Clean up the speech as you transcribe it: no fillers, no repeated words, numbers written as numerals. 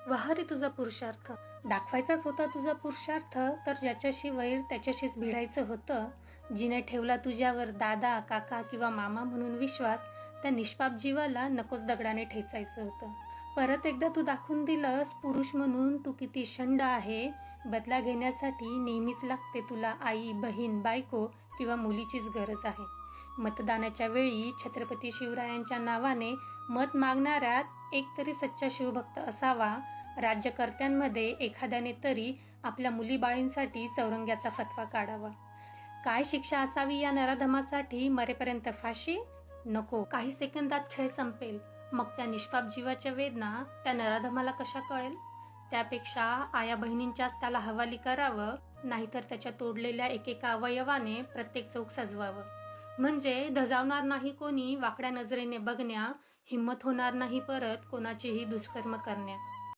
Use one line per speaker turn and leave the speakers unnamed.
वाह रे तुझा पुरुषार्थ. दाखवायचाच होता तुझा पुरुषार्थ, तर ज्याच्याशी वैर त्याच्याशीच भिडायचं होतं. जिने ठेवला तुझ्यावर दादा, काका किंवा मामा म्हणून विश्वास, त्या निष्पाप जीवाला नकोच दगडाने ठेचायचं होतं. परत एकदा तू दाखवून दिलंस पुरुष म्हणून तू किती शंड आहे. बदला घेण्यासाठी नेहमीच लागते तुला आई, बहीण, बायको किंवा मुलीचीच गरज आहे. मतदानाच्या वेळी छत्रपती शिवरायांच्या नावाने मत मागणाऱ्यात एक तरी सच्चा शिवभक्त असावा. राज्यकर्त्यांमध्ये एखाद्याने तरी आपल्या मुलीबाळींसाठी चौरंग्याचा फतवा काढावा. काय शिक्षा असावी या नराधमासाठी? मरेपर्यंत फाशी? नको. काही सेकंदात खेळ संपेल. मग त्या निष्पाप जीवाच्या वेदना त्या नराधमाला कशा कळेल? त्यापेक्षा आया बहिणींच्याच त्याला हवाली करावं, नाहीतर त्याच्या तोडलेल्या एकेका अवयवाने प्रत्येक चौक सजवावं. म्हणजे धजावणार नाही कोणी वाकड्या नजरेने बघण्या, हिम्मत होणार नाही परत कोणाचेही दुष्कर्म करण्या.